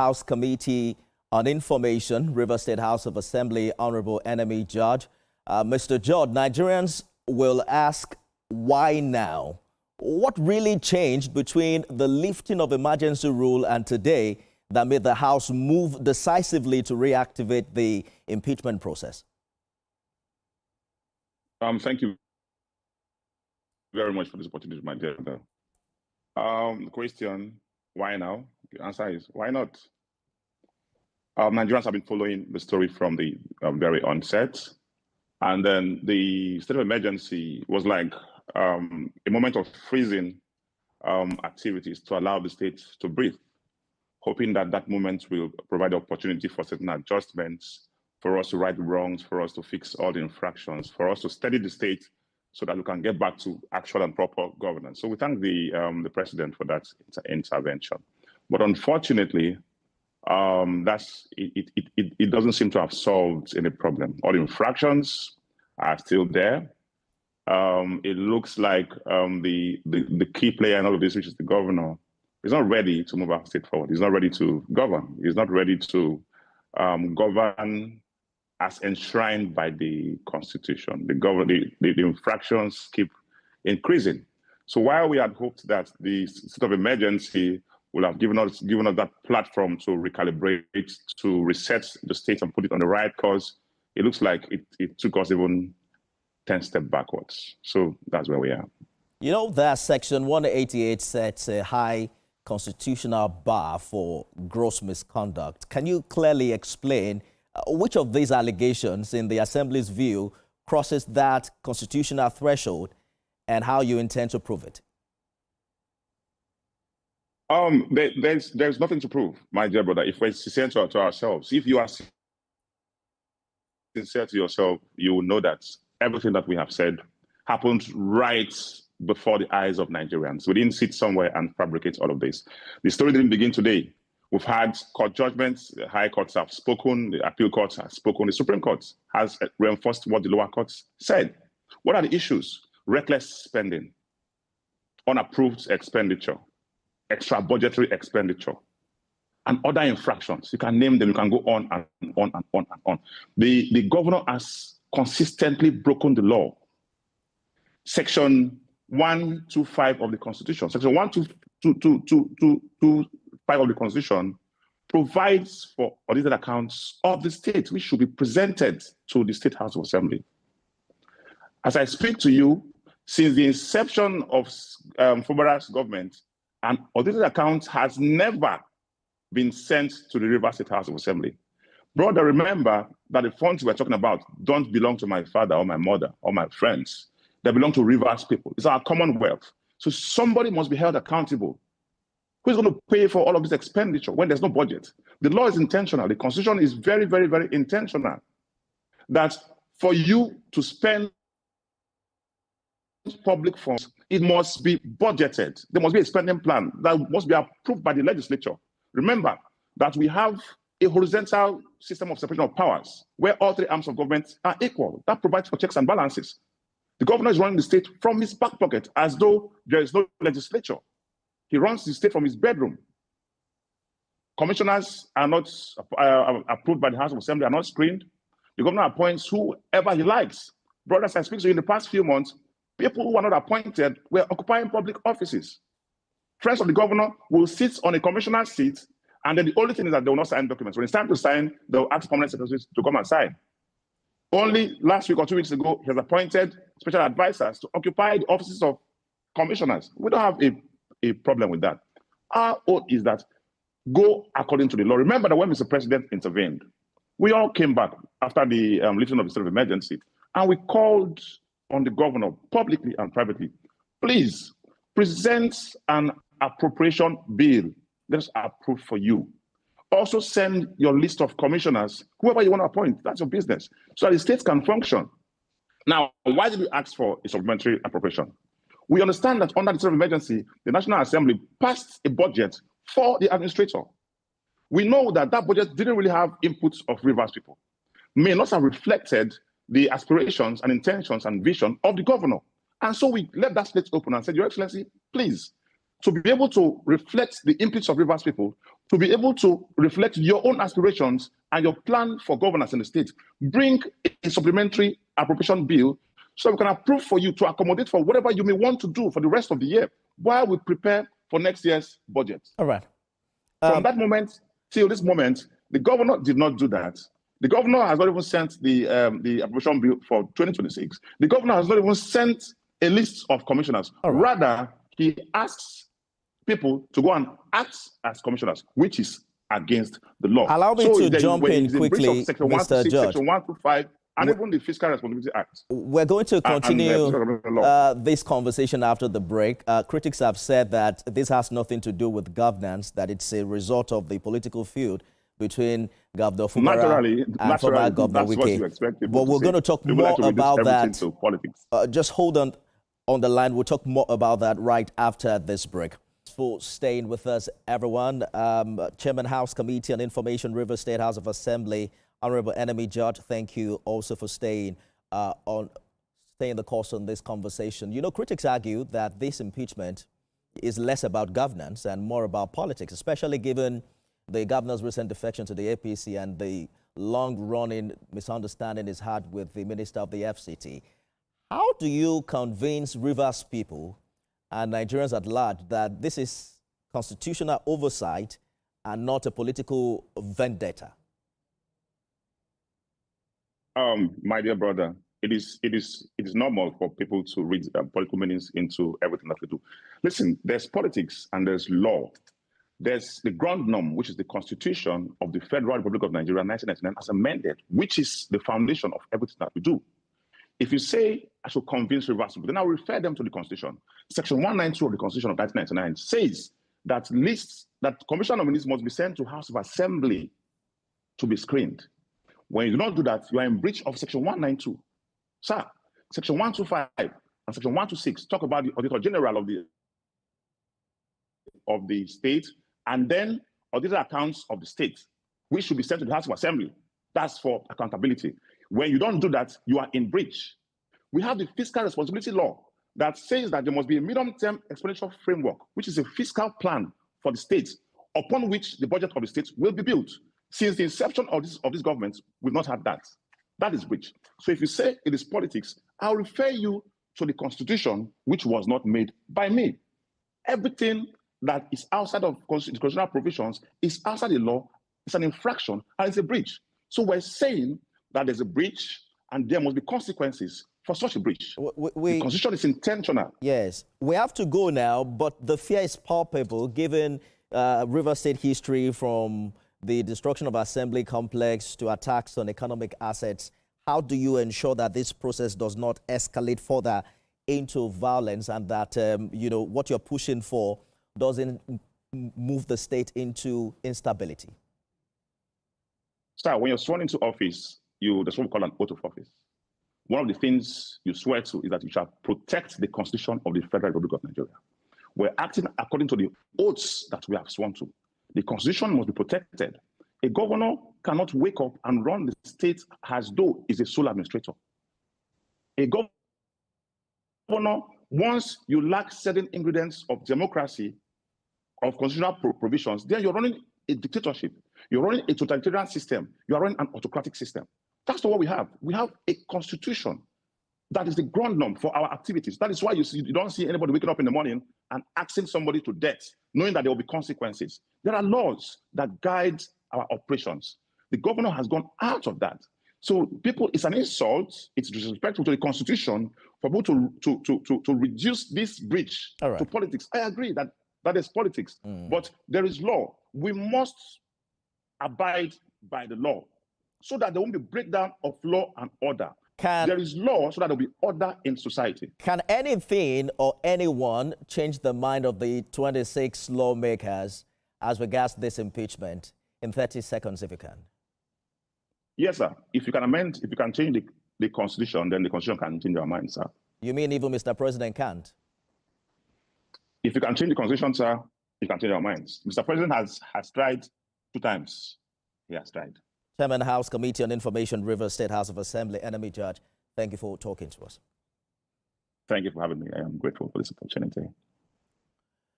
House Committee on Information, Rivers State House of Assembly, Honorable Enemy Judge. Mr. Judge, Nigerians will ask, why now? What really changed between the lifting of emergency rule and today that made the House move decisively to reactivate the impeachment process? Thank you very much for this opportunity, my dear. The question, why now? The answer is, why not? Nigerians have been following the story from the very onset. And then the state of emergency was like a moment of freezing activities to allow the state to breathe, hoping that that moment will provide the opportunity for certain adjustments, for us to right wrongs, for us to fix all the infractions, for us to steady the state so that we can get back to actual and proper governance. So we thank the president for that intervention. But unfortunately, it doesn't seem to have solved any problem. All the infractions are still there. It looks like the key player in all of this, which is the governor, is not ready to move our state forward. He's not ready to govern. He's not ready to govern as enshrined by the Constitution. The infractions keep increasing. So while we had hoped that the state of emergency will have given us that platform to recalibrate, to reset the state and put it on the right course, it looks like it took us even 10 steps backwards. So that's where we are. You know that Section 188 sets a high constitutional bar for gross misconduct. Can you clearly explain which of these allegations, in the Assembly's view, crosses that constitutional threshold and how you intend to prove it? There's nothing to prove, my dear brother, if we're sincere to ourselves. If you are sincere to yourself, you will know that everything that we have said happened right before the eyes of Nigerians. We didn't sit somewhere and fabricate all of this. The story didn't begin today. We've had court judgments, the high courts have spoken, the appeal courts have spoken, the Supreme Court has reinforced what the lower courts said. What are the issues? Reckless spending, unapproved expenditure, extra budgetary expenditure, and other infractions. You can name them, you can go on and on and on and on. The governor has consistently broken the law. Section 125 of the Constitution, Section 125 of the Constitution provides for audited accounts of the state, which should be presented to the State House of Assembly. As I speak to you, since the inception of Fubara's government, an audited account has never been sent to the Rivers State House of Assembly. Brother, remember that the funds we're talking about don't belong to my father or my mother or my friends. They belong to Rivers people. It's our commonwealth. So somebody must be held accountable. Who's going to pay for all of this expenditure when there's no budget? The law is intentional. The Constitution is very, very, very intentional. That for you to spend public funds, it must be budgeted. There must be a spending plan that must be approved by the legislature. Remember that we have a horizontal system of separation of powers where all three arms of government are equal. That provides for checks and balances. The governor is running the state from his back pocket as though there is no legislature. He runs the state from his bedroom. Commissioners are not approved by the House of Assembly, are not screened. The governor appoints whoever he likes. Brothers, I speak to you in the past few months, people who are not appointed were occupying public offices. Friends of the governor will sit on a commissioner's seat, and then the only thing is that they will not sign documents. When it's time to sign, they'll ask permanent secretaries to come and sign. Only last week or 2 weeks ago, he has appointed special advisors to occupy the offices of commissioners. We don't have a problem with that. Our oath is that go according to the law. Remember that when Mr. President intervened, we all came back after the lifting of the state of emergency, and we called on the governor publicly and privately, please present an appropriation bill. Let us approve for you. Also send your list of commissioners, whoever you want to appoint, that's your business, so that the state can function. Now, why did we ask for a supplementary appropriation? We understand that under the state of emergency, the National Assembly passed a budget for the administrator. We know that that budget didn't really have inputs of Rivers people, may not have reflected the aspirations and intentions and vision of the governor. And so we left that slate open and said, Your Excellency, please, to be able to reflect the inputs of Rivers people, to be able to reflect your own aspirations and your plan for governance in the state. Bring a supplementary appropriation bill so we can approve for you to accommodate for whatever you may want to do for the rest of the year while we prepare for next year's budget. All right. From that moment till this moment, the governor did not do that. The governor has not even sent the appropriation bill for 2026. The governor has not even sent a list of commissioners. All right. Rather, he asks people to go and act as commissioners, which is against the law. Allow me to jump in quickly, Section Mr. 126, Judge. Section 125, and even the Fiscal Responsibility Act. We're going to continue this conversation after the break. Critics have said that this has nothing to do with governance, that it's a result of the political feud between Governor Fubara and former Governor Wike. But we're going to talk more about that. Just hold on the line. We'll talk more about that right after this break. For staying with us, everyone. Chairman House Committee on Information, River State House of Assembly, Honorable Enemy Judge, thank you also for staying the course on this conversation. You know, critics argue that this impeachment is less about governance and more about politics, especially given the governor's recent defection to the APC and the long-running misunderstanding he's had with the Minister of the FCT. How do you convince Rivers people and Nigerians at large that this is constitutional oversight and not a political vendetta? My dear brother, it is normal for people to read political meanings into everything that we do. Listen, there's politics and there's law. There's the ground norm, which is the Constitution of the Federal Republic of Nigeria, 1999, as amended, which is the foundation of everything that we do. If you say I should convince Rivers people, then I'll refer them to the Constitution. Section 192 of the Constitution of 1999 says that commission nominees must be sent to House of Assembly to be screened. When you do not do that, you are in breach of Section 192. Sir, Section 125 and Section 126 talk about the Auditor General of the state and then auditor accounts of the state, which should be sent to the House of Assembly. That's for accountability. When you don't do that, you are in breach. We have the Fiscal Responsibility Law that says that there must be a medium-term expenditure framework, which is a fiscal plan for the state, upon which the budget of the state will be built. Since the inception of this government, we've not had that. That is breach. So if you say it is politics, I'll refer you to the Constitution, which was not made by me. Everything that is outside of constitutional provisions is outside the law, it's an infraction, and it's a breach. So we're saying that there's a breach and there must be consequences for such a breach. The Constitution is intentional. Yes, we have to go now, but the fear is palpable given River State history from the destruction of Assembly complex to attacks on economic assets. How do you ensure that this process does not escalate further into violence and that, what you're pushing for doesn't move the state into instability? Sir, when you're sworn into office, that's what we call an oath of office. One of the things you swear to is that you shall protect the Constitution of the Federal Republic of Nigeria. We're acting according to the oaths that we have sworn to. The Constitution must be protected. A governor cannot wake up and run the state as though he's a sole administrator. A governor, once you lack certain ingredients of democracy, of constitutional provisions, then you're running a dictatorship. You're running a totalitarian system. You are running an autocratic system. That's not what we have. We have a constitution that is the ground norm for our activities. That is why you don't see anybody waking up in the morning and asking somebody to death, knowing that there will be consequences. There are laws that guide our operations. The governor has gone out of that. So people, it's an insult, it's disrespectful to the Constitution for people to reduce this breach to politics. I agree that is politics, but there is law. We must abide by the law so that there won't be breakdown of law and order. There is law so that there will be order in society. Can anything or anyone change the mind of the 26 lawmakers as regards this impeachment in 30 seconds, if you can? Yes, sir. If you can change the Constitution, then the Constitution can change your mind, sir. You mean even Mr. President can't? If you can change the Constitution, sir, you can change your minds. Mr. President has tried 2 times. He has tried. Chairman, House Committee on Information, River State House of Assembly, Enemy Judge, thank you for talking to us. Thank you for having me. I am grateful for this opportunity.